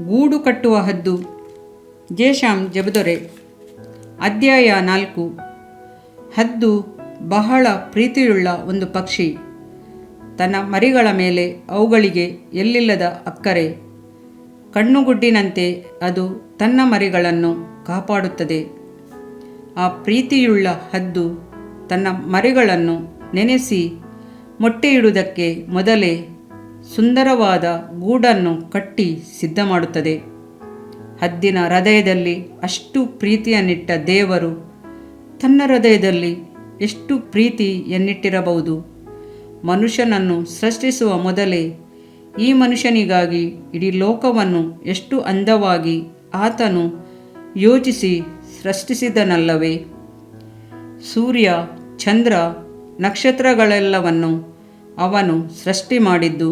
ಗೂಡು ಕಟ್ಟುವ ಹದ್ದು. ಜೇಶಾಮ್ ಜಬದೊರೆ. ಅಧ್ಯಾಯ 4. ಹದ್ದು ಬಹಳ ಪ್ರೀತಿಯುಳ್ಳ ಒಂದು ಪಕ್ಷಿ. ತನ್ನ ಮರಿಗಳ ಮೇಲೆ ಅವುಗಳಿಗೆ ಎಲ್ಲಿಲ್ಲದ ಅಕ್ಕರೆ. ಕಣ್ಣುಗುಡ್ಡಿನಂತೆ ಅದು ತನ್ನ ಮರಿಗಳನ್ನು ಕಾಪಾಡುತ್ತದೆ. ಆ ಪ್ರೀತಿಯುಳ್ಳ ಹದ್ದು ತನ್ನ ಮರಿಗಳನ್ನು ನೆನೆಸಿ ಮೊಟ್ಟೆಯಿಡುವುದಕ್ಕೆ ಮೊದಲೇ ಸುಂದರವಾದ ಗೂಡನ್ನು ಕಟ್ಟಿ ಸಿದ್ಧ ಮಾಡುತ್ತದೆ. ಹದ್ದಿನ ಹೃದಯದಲ್ಲಿ ಅಷ್ಟು ಪ್ರೀತಿಯನ್ನಿಟ್ಟ ದೇವರು ತನ್ನ ಹೃದಯದಲ್ಲಿ ಎಷ್ಟು ಪ್ರೀತಿಯನ್ನಿಟ್ಟಿರಬಹುದು. ಮನುಷ್ಯನನ್ನು ಸೃಷ್ಟಿಸುವ ಮೊದಲೇ ಈ ಮನುಷ್ಯನಿಗಾಗಿ ಇಡೀ ಲೋಕವನ್ನು ಎಷ್ಟು ಅಂದವಾಗಿ ಆತನು ಯೋಚಿಸಿ ಸೃಷ್ಟಿಸಿದನಲ್ಲವೇ. ಸೂರ್ಯ, ಚಂದ್ರ, ನಕ್ಷತ್ರಗಳೆಲ್ಲವನ್ನು ಅವನು ಸೃಷ್ಟಿ ಮಾಡಿದ್ದು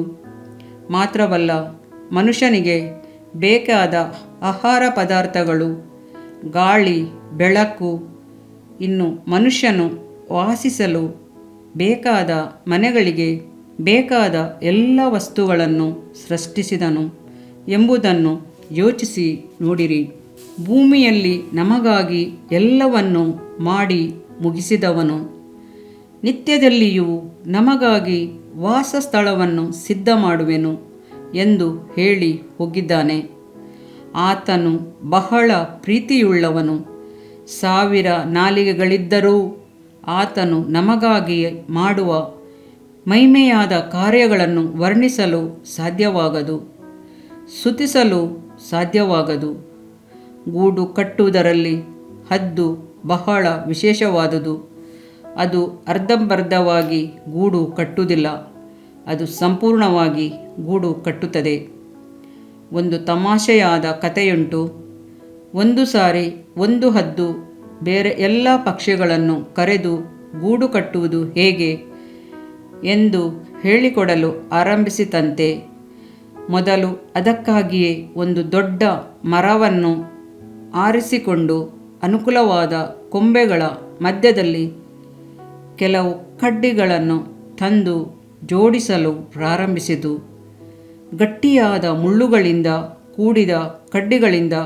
ಮಾತ್ರವಲ್ಲ, ಮನುಷ್ಯನಿಗೆ ಬೇಕಾದ ಆಹಾರ ಪದಾರ್ಥಗಳು, ಗಾಳಿ, ಬೆಳಕು, ಇನ್ನು ಮನುಷ್ಯನು ವಾಸಿಸಲು ಬೇಕಾದ ಮನೆಗಳಿಗೆ ಬೇಕಾದ ಎಲ್ಲ ವಸ್ತುಗಳನ್ನು ಸೃಷ್ಟಿಸಿದನು ಎಂಬುದನ್ನು ಯೋಚಿಸಿ ನೋಡಿರಿ. ಭೂಮಿಯಲ್ಲಿ ನಮಗಾಗಿ ಎಲ್ಲವನ್ನು ಮಾಡಿ ಮುಗಿಸಿದವನು ನಿತ್ಯದಲ್ಲಿಯೂ ನಮಗಾಗಿ ವಾಸಸ್ಥಳವನ್ನು ಸಿದ್ಧ ಮಾಡುವೆನು ಎಂದು ಹೇಳಿ ಹೋಗಿದ್ದಾನೆ. ಆತನು ಬಹಳ ಪ್ರೀತಿಯುಳ್ಳವನು. 1000 ನಾಲಿಗೆಗಳಿದ್ದರೂ ಆತನು ನಮಗಾಗಿ ಮಾಡುವ ಮಹಿಮೆಯಾದ ಕಾರ್ಯಗಳನ್ನು ವರ್ಣಿಸಲು ಸಾಧ್ಯವಾಗದು, ಸ್ತುತಿಸಲು ಸಾಧ್ಯವಾಗದು. ಗೂಡು ಕಟ್ಟುವುದರಲ್ಲಿ ಹದ್ದು ಬಹಳ ವಿಶೇಷವಾದುದು. ಅದು ಅರ್ಧಂಬರ್ಧವಾಗಿ ಗೂಡು ಕಟ್ಟುವುದಿಲ್ಲ, ಅದು ಸಂಪೂರ್ಣವಾಗಿ ಗೂಡು ಕಟ್ಟುತ್ತದೆ. ಒಂದು ತಮಾಷೆಯಾದ ಕಥೆಯುಂಟು. ಒಂದು ಸಾರಿ ಒಂದು ಹದ್ದು ಬೇರೆ ಎಲ್ಲ ಪಕ್ಷಿಗಳನ್ನು ಕರೆದು ಗೂಡು ಕಟ್ಟುವುದು ಹೇಗೆ ಎಂದು ಹೇಳಿಕೊಡಲು ಆರಂಭಿಸಿತಂತೆ. ಮೊದಲು ಅದಕ್ಕಾಗಿಯೇ ಒಂದು ದೊಡ್ಡ ಮರವನ್ನು ಆರಿಸಿಕೊಂಡು ಅನುಕೂಲವಾದ ಕೊಂಬೆಗಳ ಮಧ್ಯದಲ್ಲಿ ಕೆಲವು ಕಡ್ಡಿಗಳನ್ನು ತಂದು ಜೋಡಿಸಲು ಪ್ರಾರಂಭಿಸಿತು. ಗಟ್ಟಿಯಾದ ಮುಳ್ಳುಗಳಿಂದ ಕೂಡಿದ ಕಡ್ಡಿಗಳಿಂದ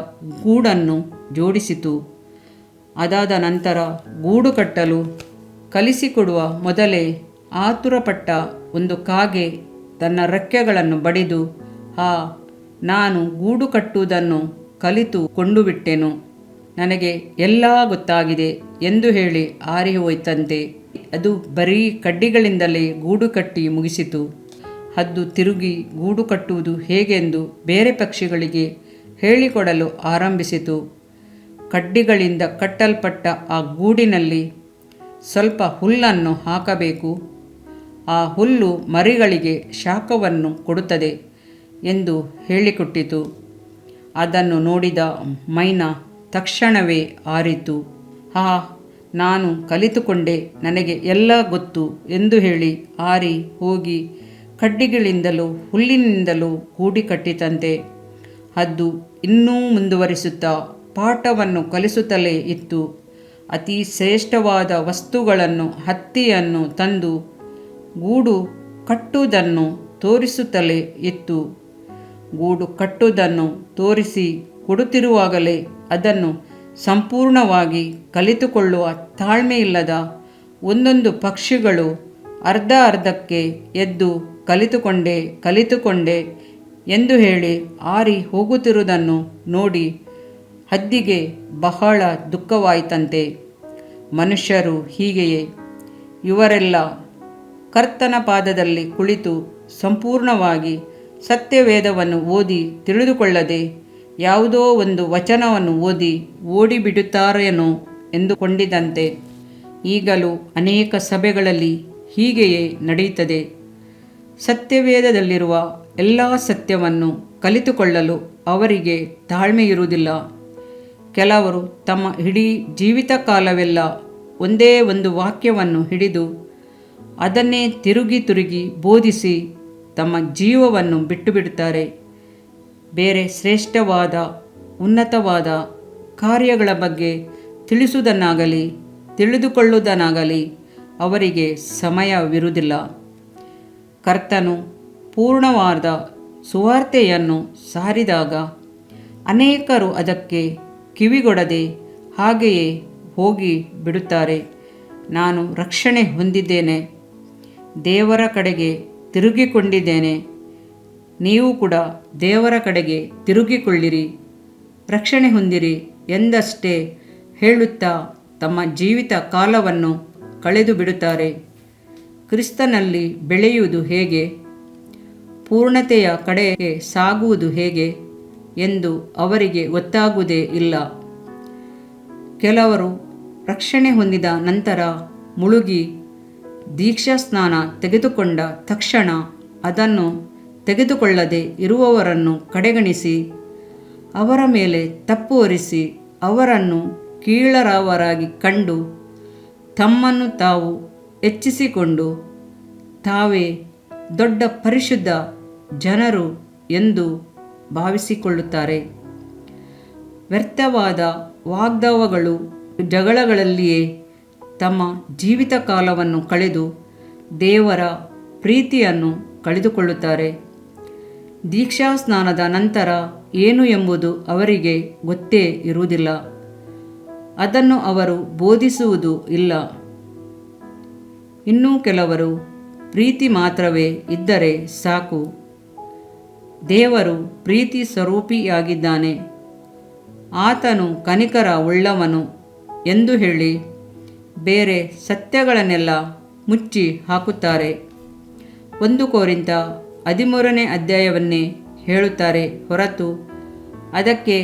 ಗೂಡನ್ನು ಜೋಡಿಸಿತು. ಅದಾದ ನಂತರ ಗೂಡು ಕಟ್ಟಲು ಕಲಿಸಿಕೊಡುವ ಮೊದಲೇ ಆತುರಪಟ್ಟ ಒಂದು ಕಾಗೆ ತನ್ನ ರೆಕ್ಕೆಗಳನ್ನು ಬಡಿದು, ನಾನು ಗೂಡು ಕಟ್ಟುವುದನ್ನು ಕಲಿತುಕೊಂಡು ಬಿಟ್ಟೆನು, ನನಗೆ ಎಲ್ಲ ಗೊತ್ತಾಗಿದೆ ಎಂದು ಹೇಳಿ ಹಾರಿ ಹೋಯ್ತಂತೆ. ಅದು ಬರೀ ಕಡ್ಡಿಗಳಿಂದಲೇ ಗೂಡು ಕಟ್ಟಿ ಮುಗಿಸಿತು. ಹದ್ದು ತಿರುಗಿ ಗೂಡು ಕಟ್ಟುವುದು ಹೇಗೆಂದು ಬೇರೆ ಪಕ್ಷಿಗಳಿಗೆ ಹೇಳಿಕೊಡಲು ಆರಂಭಿಸಿತು. ಕಡ್ಡಿಗಳಿಂದ ಕಟ್ಟಲ್ಪಟ್ಟ ಆ ಗೂಡಿನಲ್ಲಿ ಸ್ವಲ್ಪ ಹುಲ್ಲನ್ನು ಹಾಕಬೇಕು. ಆ ಹುಲ್ಲು ಮರಿಗಳಿಗೆ ಶಾಖವನ್ನು ಕೊಡುತ್ತದೆ ಎಂದು ಹೇಳಿಕೊಟ್ಟಿತು. ಅದನ್ನು ನೋಡಿದ ಮೈನಾ ತಕ್ಷಣವೇ ಹಾರಿತು. ನಾನು ಕಲಿತುಕೊಂಡೆ, ನನಗೆ ಎಲ್ಲ ಗೊತ್ತು ಎಂದು ಹೇಳಿ ಹಾರಿ ಹೋಗಿ ಕಡ್ಡಿಗಳಿಂದಲೂ ಹುಲ್ಲಿನಿಂದಲೂ ಗೂಡಿ ಕಟ್ಟಿತಂತೆ. ಹದ್ದು ಇನ್ನೂ ಮುಂದುವರಿಸುತ್ತಾ ಪಾಠವನ್ನು ಕಲಿಸುತ್ತಲೇ ಇತ್ತು. ಅತಿ ಶ್ರೇಷ್ಠವಾದ ವಸ್ತುಗಳನ್ನು, ಹತ್ತಿಯನ್ನು ತಂದು ಗೂಡು ಕಟ್ಟುವುದನ್ನು ತೋರಿಸುತ್ತಲೇ ಇತ್ತು. ಗೂಡು ಕಟ್ಟುವುದನ್ನು ತೋರಿಸಿ ಕೊಡುತ್ತಿರುವಾಗಲೇ ಅದನ್ನು ಸಂಪೂರ್ಣವಾಗಿ ಕಲಿತುಕೊಳ್ಳುವ ತಾಳ್ಮೆಯಿಲ್ಲದ ಒಂದೊಂದು ಪಕ್ಷಿಗಳು ಅರ್ಧಕ್ಕೆ ಎದ್ದು ಕಲಿತುಕೊಂಡೆ ಎಂದು ಹೇಳಿ ಹಾರಿ ಹೋಗುತ್ತಿರುವುದನ್ನು ನೋಡಿ ಹದ್ದಿಗೆ ಬಹಳ ದುಃಖವಾಯಿತಂತೆ. ಮನುಷ್ಯರು ಹೀಗೆಯೇ. ಇವರೆಲ್ಲ ಕರ್ತನ ಪಾದದಲ್ಲಿ ಕುಳಿತು ಸಂಪೂರ್ಣವಾಗಿ ಸತ್ಯವೇದವನ್ನು ಓದಿ ತಿಳಿದುಕೊಳ್ಳದೆ ಯಾವುದೋ ಒಂದು ವಚನವನ್ನು ಓದಿ ಓಡಿಬಿಡುತ್ತಾರೇನೋ ಎಂದುಕೊಂಡಿದ್ದಂತೆ. ಈಗಲೂ ಅನೇಕ ಸಭೆಗಳಲ್ಲಿ ಹೀಗೆಯೇ ನಡೆಯುತ್ತದೆ. ಸತ್ಯವೇದದಲ್ಲಿರುವ ಎಲ್ಲ ಸತ್ಯವನ್ನು ಕಲಿತುಕೊಳ್ಳಲು ಅವರಿಗೆ ತಾಳ್ಮೆಯಿರುವುದಿಲ್ಲ. ಕೆಲವರು ತಮ್ಮ ಇಡೀ ಜೀವಿತ ಕಾಲವೆಲ್ಲ ಒಂದೇ ಒಂದು ವಾಕ್ಯವನ್ನು ಹಿಡಿದು ಅದನ್ನೇ ತಿರುಗಿ ಬೋಧಿಸಿ ತಮ್ಮ ಜೀವವನ್ನು ಬಿಟ್ಟುಬಿಡುತ್ತಾರೆ. ಬೇರೆ ಶ್ರೇಷ್ಠವಾದ ಉನ್ನತವಾದ ಕಾರ್ಯಗಳ ಬಗ್ಗೆ ತಿಳಿಸುವುದನ್ನಾಗಲಿ ತಿಳಿದುಕೊಳ್ಳುವುದನ್ನಾಗಲಿ ಅವರಿಗೆ ಸಮಯವಿರುವುದಿಲ್ಲ. ಕರ್ತನು ಪೂರ್ಣವಾದ ಸುವಾರ್ತೆಯನ್ನು ಸಾರಿದಾಗ ಅನೇಕರು ಅದಕ್ಕೆ ಕಿವಿಗೊಡದೆ ಹಾಗೆಯೇ ಹೋಗಿ ಬಿಡುತ್ತಾರೆ. ನಾನು ರಕ್ಷಣೆ ಹೊಂದಿದ್ದೇನೆ, ದೇವರ ಕಡೆಗೆ ತಿರುಗಿಕೊಂಡಿದ್ದೇನೆ, ನೀವು ಕೂಡ ದೇವರ ಕಡೆಗೆ ತಿರುಗಿಕೊಳ್ಳಿರಿ, ರಕ್ಷಣೆ ಹೊಂದಿರಿ ಎಂದಷ್ಟೇ ಹೇಳುತ್ತಾ ತಮ್ಮ ಜೀವಿತ ಕಾಲವನ್ನು ಕಳೆದು ಬಿಡುತ್ತಾರೆ. ಕ್ರಿಸ್ತನಲ್ಲಿ ಬೆಳೆಯುವುದು ಹೇಗೆ, ಪೂರ್ಣತೆಯ ಕಡೆಗೆ ಸಾಗುವುದು ಹೇಗೆ ಎಂದು ಅವರಿಗೆ ಗೊತ್ತಾಗುವುದೇ ಇಲ್ಲ. ಕೆಲವರು ರಕ್ಷಣೆ ಹೊಂದಿದ ನಂತರ ಮುಳುಗಿ ದೀಕ್ಷಾಸ್ನಾನ ತೆಗೆದುಕೊಂಡ ತಕ್ಷಣ ಅದನ್ನು ತೆಗೆದುಕೊಳ್ಳದೆ ಇರುವವರನ್ನು ಕಡೆಗಣಿಸಿ ಅವರ ಮೇಲೆ ತಪ್ಪು ಹೊರಿಸಿ ಅವರನ್ನು ಕೀಳರವರಾಗಿ ಕಂಡು ತಮ್ಮನ್ನು ತಾವು ಹೆಚ್ಚಿಸಿಕೊಂಡು ತಾವೇ ದೊಡ್ಡ ಪರಿಶುದ್ಧ ಜನರು ಎಂದು ಭಾವಿಸಿಕೊಳ್ಳುತ್ತಾರೆ. ವ್ಯರ್ಥವಾದ ವಾಗ್ದಾನಗಳು, ಜಗಳಗಳಲ್ಲಿಯೇ ತಮ್ಮ ಜೀವಿತ ಕಾಲವನ್ನು ಕಳೆದು ದೇವರ ಪ್ರೀತಿಯನ್ನು ಕಳೆದುಕೊಳ್ಳುತ್ತಾರೆ. ದೀಕ್ಷಾಸ್ನಾನದ ನಂತರ ಏನು ಎಂಬುದು ಅವರಿಗೆ ಗೊತ್ತೇ ಇರುವುದಿಲ್ಲ. ಅದನ್ನು ಅವರು ಬೋಧಿಸುವುದೂ ಇಲ್ಲ. ಇನ್ನೂ ಕೆಲವರು ಪ್ರೀತಿ ಮಾತ್ರವೇ ಇದ್ದರೆ ಸಾಕು, ದೇವರು ಪ್ರೀತಿ ಸ್ವರೂಪಿಯಾಗಿದ್ದಾನೆ, ಆತನು ಕನಿಕರ ಉಳ್ಳವನು ಎಂದು ಹೇಳಿ ಬೇರೆ ಸತ್ಯಗಳನ್ನೆಲ್ಲ ಮುಚ್ಚಿ ಹಾಕುತ್ತಾರೆ. 1 ಕೊರಿಂಥ 13ನೇ ಅಧ್ಯಾಯವನ್ನೇ ಹೇಳುತ್ತಾರೆ ಹೊರತು ಅದಕ್ಕೆ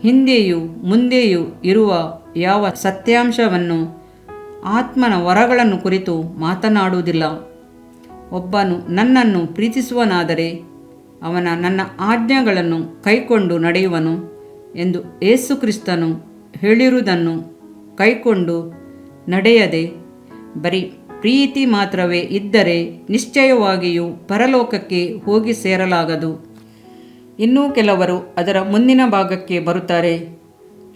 ಹಿಂದೆಯೂ ಮುಂದೆಯೂ ಇರುವ ಯಾವ ಸತ್ಯಾಂಶವನ್ನು, ಆತ್ಮನ ವರಗಳನ್ನು ಕುರಿತು ಮಾತನಾಡುವುದಿಲ್ಲ. ಒಬ್ಬನು ನನ್ನನ್ನು ಪ್ರೀತಿಸುವನಾದರೆ ಅವನ ನನ್ನ ಆಜ್ಞೆಗಳನ್ನು ಕೈಕೊಂಡು ನಡೆಯುವನು ಎಂದು ಯೇಸು ಕ್ರಿಸ್ತನು ಹೇಳಿರುವುದನ್ನು ಕೈಕೊಂಡು ನಡೆಯದೆ ಬರೀ ಪ್ರೀತಿ ಮಾತ್ರವೇ ಇದ್ದರೆ ನಿಶ್ಚಯವಾಗಿಯೂ ಪರಲೋಕಕ್ಕೆ ಹೋಗಿ ಸೇರಲಾಗದು. ಇನ್ನೂ ಕೆಲವರು ಅದರ ಮುಂದಿನ ಭಾಗಕ್ಕೆ ಬರುತ್ತಾರೆ.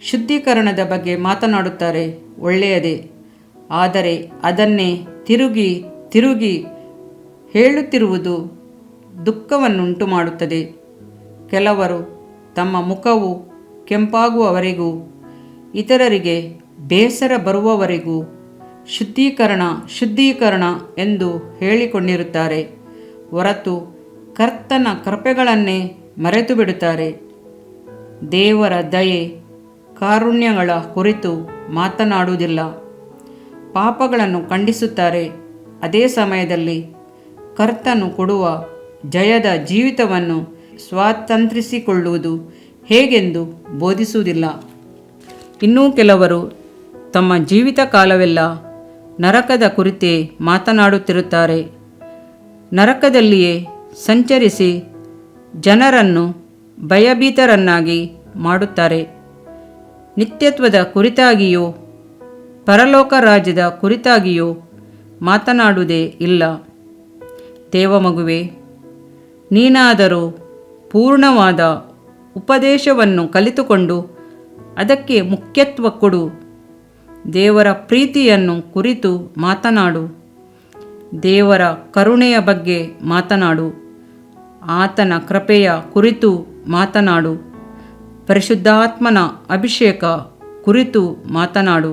ಶುದ್ಧೀಕರಣದ ಬಗ್ಗೆ ಮಾತನಾಡುತ್ತಾರೆ, ಒಳ್ಳೆಯದೇ, ಆದರೆ ಅದನ್ನೇ ತಿರುಗಿ ತಿರುಗಿ ಹೇಳುತ್ತಿರುವುದು ದುಃಖವನ್ನುಂಟು ಮಾಡುತ್ತದೆ. ಕೆಲವರು ತಮ್ಮ ಮುಖವು ಕೆಂಪಾಗುವವರೆಗೂ ಇತರರಿಗೆ ಬೇಸರ ಬರುವವರೆಗೂ ಶುದ್ಧೀಕರಣ ಶುದ್ಧೀಕರಣ ಎಂದು ಹೇಳಿಕೊಂಡಿರುತ್ತಾರೆ ಹೊರತು ಕರ್ತನ ಕೃಪೆಗಳನ್ನೇ ಮರೆತು ಬಿಡುತ್ತಾರೆ. ದೇವರ ದಯೆ ಕಾರುಣ್ಯಗಳ ಕುರಿತು ಮಾತನಾಡುವುದಿಲ್ಲ. ಪಾಪಗಳನ್ನು ಖಂಡಿಸುತ್ತಾರೆ. ಅದೇ ಸಮಯದಲ್ಲಿ ಕರ್ತನು ಕೊಡುವ ಜಯದ ಜೀವಿತವನ್ನು ಸ್ವಾತಂತ್ರಿಸಿಕೊಳ್ಳುವುದು ಹೇಗೆಂದು ಬೋಧಿಸುವುದಿಲ್ಲ. ಇನ್ನೂ ಕೆಲವರು ತಮ್ಮ ಜೀವಿತ ಕಾಲವೆಲ್ಲ ನರಕದ ಕುರಿತೇ ಮಾತನಾಡುತ್ತಿರುತ್ತಾರೆ. ನರಕದಲ್ಲಿಯೇ ಸಂಚರಿಸಿ ಜನರನ್ನು ಭಯಭೀತರನ್ನಾಗಿ ಮಾಡುತ್ತಾರೆ. ನಿತ್ಯತ್ವದ ಕುರಿತಾಗಿಯೋ ಪರಲೋಕ ರಾಜ್ಯದ ಕುರಿತಾಗಿಯೋ ಮಾತನಾಡುವುದೇ ಇಲ್ಲ. ದೇವಮಗುವೆ, ನೀನಾದರೂ ಪೂರ್ಣವಾದ ಉಪದೇಶವನ್ನು ಕಲಿತುಕೊಂಡು ಅದಕ್ಕೆ ಮುಖ್ಯತ್ವ ಕೊಡು. ದೇವರ ಪ್ರೀತಿಯನ್ನು ಕುರಿತು ಮಾತನಾಡು. ದೇವರ ಕರುಣೆಯ ಬಗ್ಗೆ ಮಾತನಾಡು. ಆತನ ಕೃಪೆಯ ಕುರಿತು ಮಾತನಾಡು. ಪರಿಶುದ್ಧಾತ್ಮನ ಅಭಿಷೇಕ ಕುರಿತು ಮಾತನಾಡು.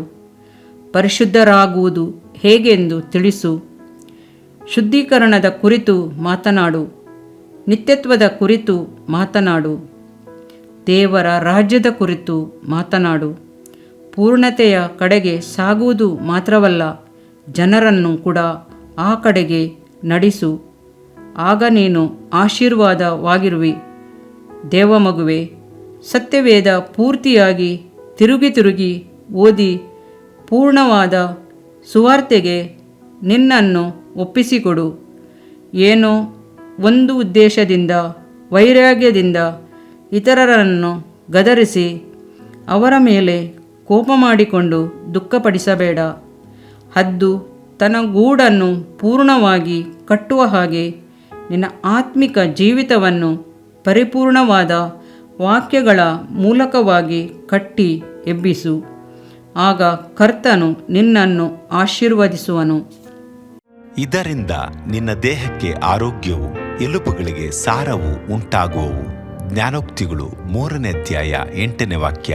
ಪರಿಶುದ್ಧರಾಗುವುದು ಹೇಗೆಂದು ತಿಳಿಸು. ಶುದ್ಧೀಕರಣದ ಕುರಿತು ಮಾತನಾಡು. ನಿತ್ಯತ್ವದ ಕುರಿತು ಮಾತನಾಡು. ದೇವರ ರಾಜ್ಯದ ಕುರಿತು ಮಾತನಾಡು. ಪೂರ್ಣತೆಯ ಕಡೆಗೆ ಸಾಗುವುದು ಮಾತ್ರವಲ್ಲ, ಜನರನ್ನು ಕೂಡ ಆ ಕಡೆಗೆ ನಡೆಸು. ಆಗ ನೀನು ಆಶೀರ್ವಾದವಾಗಿರುವಿ. ದೇವಮಗುವೆ, ಸತ್ಯವೇದ ಪೂರ್ತಿಯಾಗಿ ತಿರುಗಿ ತಿರುಗಿ ಓದಿ ಪೂರ್ಣವಾದ ಸುವಾರ್ತೆಗೆ ನಿನ್ನನ್ನು ಒಪ್ಪಿಸಿಕೊಡು. ಏನೋ ಒಂದು ಉದ್ದೇಶದಿಂದ ವೈರಾಗ್ಯದಿಂದ ಇತರರನ್ನು ಗದರಿಸಿ ಅವರ ಮೇಲೆ ಕೋಪ ಮಾಡಿಕೊಂಡು ದುಃಖಪಡಿಸಬೇಡ. ಹದ್ದು ತನ್ನ ಗೂಡನ್ನು ಪೂರ್ಣವಾಗಿ ಕಟ್ಟುವ ಹಾಗೆ ನಿನ್ನ ಆತ್ಮಿಕ ಜೀವಿತವನ್ನು ಪರಿಪೂರ್ಣವಾದ ವಾಕ್ಯಗಳ ಮೂಲಕವಾಗಿ ಕಟ್ಟಿ ಎಬ್ಬಿಸು. ಆಗ ಕರ್ತನು ನಿನ್ನನ್ನು ಆಶೀರ್ವದಿಸುವನು. ಇದರಿಂದ ನಿನ್ನ ದೇಹಕ್ಕೆ ಆರೋಗ್ಯವು, ಎಲುಬುಗಳಿಗೆ ಸಾರವು ಉಂಟಾಗುವವು. ಜ್ಞಾನೋಕ್ತಿಗಳು 3ನೇ ಅಧ್ಯಾಯ 8ನೇ ವಾಕ್ಯ.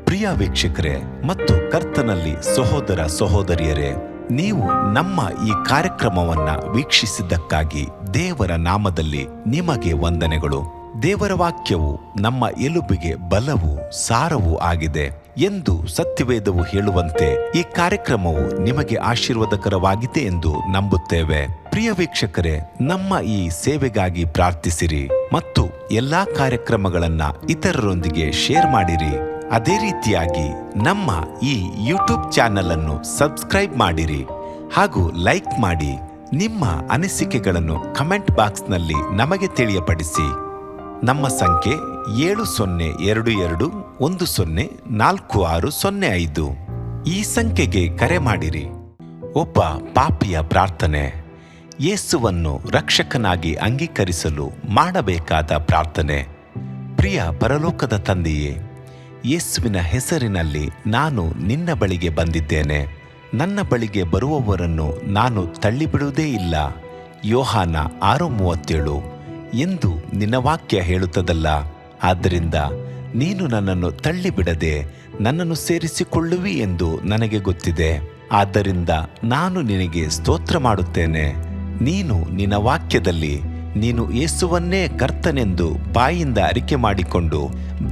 ಪ್ರಿಯ ವೀಕ್ಷಕರೇ ಮತ್ತು ಕರ್ತನಲ್ಲಿ ಸಹೋದರ ಸಹೋದರಿಯರೇ, ನೀವು ನಮ್ಮ ಈ ಕಾರ್ಯಕ್ರಮವನ್ನ ವೀಕ್ಷಿಸಿದ್ದಕ್ಕಾಗಿ ದೇವರ ನಾಮದಲ್ಲಿ ನಿಮಗೆ ವಂದನೆಗಳು. ದೇವರ ವಾಕ್ಯವು ನಮ್ಮ ಎಲುಬಿಗೆ ಬಲವೂ ಸಾರವೂ ಆಗಿದೆ ಎಂದು ಸತ್ಯವೇದವು ಹೇಳುವಂತೆ ಈ ಕಾರ್ಯಕ್ರಮವು ನಿಮಗೆ ಆಶೀರ್ವಾದಕರವಾಗಿದೆ ಎಂದು ನಂಬುತ್ತೇವೆ. ಪ್ರಿಯ ವೀಕ್ಷಕರೇ, ನಮ್ಮ ಈ ಸೇವೆಗಾಗಿ ಪ್ರಾರ್ಥಿಸಿರಿ ಮತ್ತು ಎಲ್ಲಾ ಕಾರ್ಯಕ್ರಮಗಳನ್ನ ಇತರರೊಂದಿಗೆ ಶೇರ್ ಮಾಡಿರಿ. ಅದೇ ರೀತಿಯಾಗಿ ನಮ್ಮ ಈ ಯೂಟ್ಯೂಬ್ ಚಾನೆಲ್ ಅನ್ನು ಸಬ್ಸ್ಕ್ರೈಬ್ ಮಾಡಿರಿ ಹಾಗೂ ಲೈಕ್ ಮಾಡಿ. ನಿಮ್ಮ ಅನಿಸಿಕೆಗಳನ್ನು ಕಮೆಂಟ್ ಬಾಕ್ಸ್ನಲ್ಲಿ ನಮಗೆ ತಿಳಿಯಪಡಿಸಿ. ನಮ್ಮ ಸಂಖ್ಯೆ 7022104605. ಈ ಸಂಖ್ಯೆಗೆ ಕರೆ ಮಾಡಿರಿ. ಒಬ್ಬ ಪಾಪಿಯ ಪ್ರಾರ್ಥನೆ. ಯೇಸುವನ್ನು ರಕ್ಷಕನಾಗಿ ಅಂಗೀಕರಿಸಲು ಮಾಡಬೇಕಾದ ಪ್ರಾರ್ಥನೆ. ಪ್ರಿಯ ಪರಲೋಕದ ತಂದೆಯೇ, ಯೇಸುವಿನ ಹೆಸರಿನಲ್ಲಿ ನಾನು ನಿನ್ನ ಬಳಿಗೆ ಬಂದಿದ್ದೇನೆ. ನನ್ನ ಬಳಿಗೆ ಬರುವವರನ್ನು ನಾನು ತಳ್ಳಿಬಿಡುವುದೇ ಇಲ್ಲ. ಯೋಹಾನ 6:37 ಎಂದು ನಿನ್ನ ವಾಕ್ಯ ಹೇಳುತ್ತದಲ್ಲ. ಆದ್ದರಿಂದ ನೀನು ನನ್ನನ್ನು ತಳ್ಳಿಬಿಡದೆ ನನ್ನನ್ನು ಸೇರಿಸಿಕೊಳ್ಳುವಿ ಎಂದು ನನಗೆ ಗೊತ್ತಿದೆ. ಆದ್ದರಿಂದ ನಾನು ನಿನಗೆ ಸ್ತೋತ್ರ ಮಾಡುತ್ತೇನೆ. ನೀನು ನಿನ್ನ ವಾಕ್ಯದಲ್ಲಿ ನೀನು ಯೇಸುವನ್ನೇ ಕರ್ತನೆಂದು ಬಾಯಿಂದ ಅರಿಕೆ ಮಾಡಿಕೊಂಡು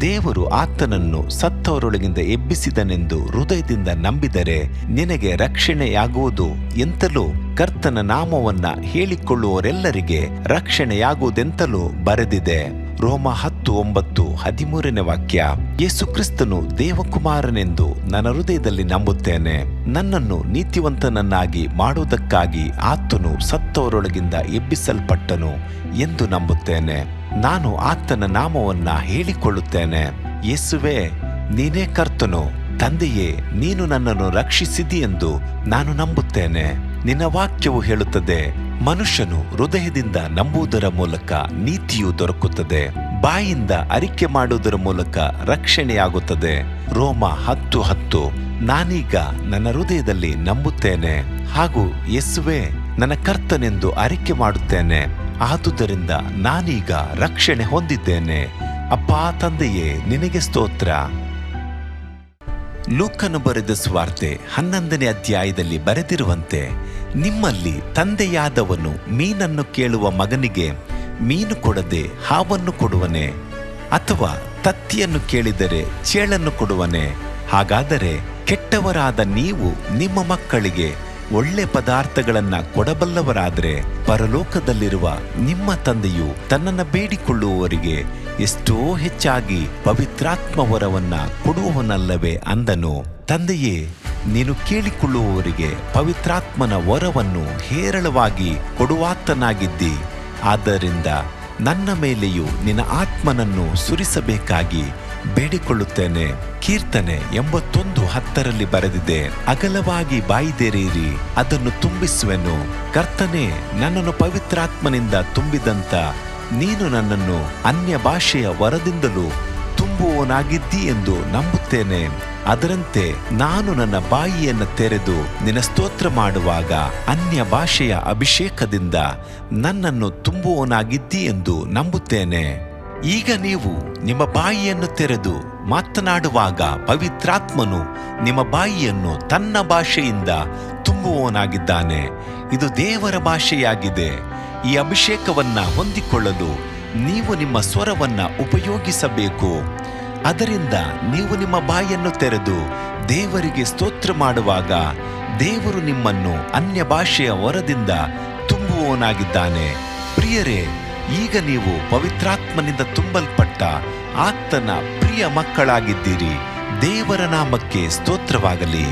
ದೇವರು ಆತನನ್ನು ಸತ್ತವರೊಳಗಿಂದ ಎಬ್ಬಿಸಿದನೆಂದು ಹೃದಯದಿಂದ ನಂಬಿದರೆ ನಿನಗೆ ರಕ್ಷಣೆಯಾಗುವುದು ಎಂತಲೂ ಕರ್ತನ ನಾಮವನ್ನ ಹೇಳಿಕೊಳ್ಳುವವರೆಲ್ಲರಿಗೆ ರಕ್ಷಣೆಯಾಗುವುದೆಂತಲೂ ಬರೆದಿದೆ. ರೋಮ 10:9-13ನೇ ವಾಕ್ಯ. ಯೇಸು ಕ್ರಿಸ್ತನು ದೇವಕುಮಾರನೆಂದು ನನ್ನ ಹೃದಯದಲ್ಲಿ ನಂಬುತ್ತೇನೆ. ನನ್ನನ್ನು ನೀತಿವಂತನನ್ನಾಗಿ ಮಾಡುವುದಕ್ಕಾಗಿ ಆತನು ಸತ್ತವರೊಳಗಿಂದ ಎಬ್ಬಿಸಲ್ಪಟ್ಟನು ಎಂದು ನಂಬುತ್ತೇನೆ. ನಾನು ಆತನ ನಾಮವನ್ನ ಹೇಳಿಕೊಳ್ಳುತ್ತೇನೆ. ಯೇಸುವೇ, ನೀನೇ ಕರ್ತನು. ತಂದೆಯೇ, ನೀನು ನನ್ನನ್ನು ರಕ್ಷಿಸಿದಿ ಎಂದು ನಾನು ನಂಬುತ್ತೇನೆ. ನಿನ್ನ ವಾಕ್ಯವು ಹೇಳುತ್ತದೆ, ಮನುಷ್ಯನು ಹೃದಯದಿಂದ ನಂಬುವುದರ ಮೂಲಕ ನೀತಿಯು ದೊರಕುತ್ತದೆ, ಬಾಯಿಂದ ಅರಿಕೆ ಮಾಡುವುದರ ಮೂಲಕ ರಕ್ಷಣೆಯಾಗುತ್ತದೆ. ರೋಮ 10:10. ನಾನೀಗ ನನ್ನ ಹೃದಯದಲ್ಲಿ ನಂಬುತ್ತೇನೆ ಹಾಗೂ ಯೇಸುವೇ ನನ್ನ ಕರ್ತನೆಂದು ಅರಿಕೆ ಮಾಡುತ್ತೇನೆ. ಆದುದರಿಂದ ನಾನೀಗ ರಕ್ಷಣೆ ಹೊಂದಿದ್ದೇನೆ. ಅಪ್ಪಾ ತಂದೆಯೇ, ನಿನಗೆ ಸ್ತೋತ್ರ. ಲೂಕನು ಬರೆದ ಸುವಾರ್ತೆ 11ನೇ ಅಧ್ಯಾಯದಲ್ಲಿ ಬರೆದಿರುವಂತೆ, ನಿಮ್ಮಲ್ಲಿ ತಂದೆಯಾದವನು ಮೀನನ್ನು ಕೇಳುವ ಮಗನಿಗೆ ಮೀನು ಕೊಡದೆ ಹಾವನ್ನು ಕೊಡುವನೆ? ಅಥವಾ ತತ್ತಿಯನ್ನು ಕೇಳಿದರೆ ಚೇಳನ್ನು ಕೊಡುವನೆ? ಹಾಗಾದರೆ ಕೆಟ್ಟವರಾದ ನೀವು ನಿಮ್ಮ ಮಕ್ಕಳಿಗೆ ಒಳ್ಳೆ ಪದಾರ್ಥಗಳನ್ನ ಕೊಡಬಲ್ಲವರಾದರೆ ಪರಲೋಕದಲ್ಲಿರುವ ನಿಮ್ಮ ತಂದೆಯು ತನ್ನನ್ನು ಬೇಡಿಕೊಳ್ಳುವವರಿಗೆ ಎಷ್ಟೋ ಹೆಚ್ಚಾಗಿ ಪವಿತ್ರಾತ್ಮ ವರವನ್ನ ಕೊಡುವವನಲ್ಲವೇ ಅಂದನು. ತಂದೆಯೇ, ನೀನು ಕೇಳಿಕೊಳ್ಳುವವರಿಗೆ ಪವಿತ್ರಾತ್ಮನ ವರವನ್ನು ಹೇರಳವಾಗಿ ಕೊಡುವಾತನಾಗಿದ್ದಿ. ಆದ್ದರಿಂದ ನನ್ನ ಮೇಲೆಯೂ ನಿನ್ನ ಆತ್ಮನನ್ನು ಸುರಿಸಬೇಕಾಗಿ ಬೇಡಿಕೊಳ್ಳುತ್ತೇನೆ. ಕೀರ್ತನೆ 81:10 ಬರೆದಿದೆ, ಅಗಲವಾಗಿ ಬಾಯಿದೆರೆಯಿರಿ, ಅದನ್ನು ತುಂಬಿಸುವೆನು. ಕರ್ತನೇ, ನನ್ನನ್ನು ಪವಿತ್ರಾತ್ಮನಿಂದ ತುಂಬಿದಂತ ನೀನು ನನ್ನನ್ನು ಅನ್ಯ ಭಾಷೆಯ ವರದಿಂದಲೂ ತುಂಬುವವನಾಗಿದ್ದಿ ಎಂದು ನಂಬುತ್ತೇನೆ. ಅದರಂತೆ ನಾನು ನನ್ನ ಬಾಯಿಯನ್ನು ತೆರೆದು ನಿನ್ನ ಸ್ತೋತ್ರ ಮಾಡುವಾಗ ಅನ್ಯ ಭಾಷೆಯ ಅಭಿಷೇಕದಿಂದ ನನ್ನನ್ನು ತುಂಬುವವನಾಗಿದ್ದಿ ಎಂದು ನಂಬುತ್ತೇನೆ. ಈಗ ನೀವು ನಿಮ್ಮ ಬಾಯಿಯನ್ನು ತೆರೆದು ಮಾತನಾಡುವಾಗ ಪವಿತ್ರಾತ್ಮನು ನಿಮ್ಮ ಬಾಯಿಯನ್ನು ತನ್ನ ಭಾಷೆಯಿಂದ ತುಂಬುವವನಾಗಿದ್ದಾನೆ. ಇದು ದೇವರ ಭಾಷೆಯಾಗಿದೆ. ಈ ಅಭಿಷೇಕವನ್ನ ಹೊಂದಿಕೊಳ್ಳಲು ನೀವು ನಿಮ್ಮ ಸ್ವರವನ್ನ ಉಪಯೋಗಿಸಬೇಕು. ಅದರಿಂದ ನೀವು ನಿಮ್ಮ ಬಾಯನ್ನು ತೆರೆದು ದೇವರಿಗೆ ಸ್ತೋತ್ರ ಮಾಡುವಾಗ ದೇವರು ನಿಮ್ಮನ್ನು ಅನ್ಯ ಭಾಷೆಯ ವರದಿಂದ ತುಂಬುವವನಾಗಿದ್ದಾನೆ. ಪ್ರಿಯರೇ, ಈಗ ನೀವು ಪವಿತ್ರಾತ್ಮನಿಂದ ತುಂಬಲ್ಪಟ್ಟ ಆತನ ಪ್ರಿಯ ಮಕ್ಕಳಾಗಿದ್ದೀರಿ. ದೇವರ ನಾಮಕ್ಕೆ ಸ್ತೋತ್ರವಾಗಲಿ.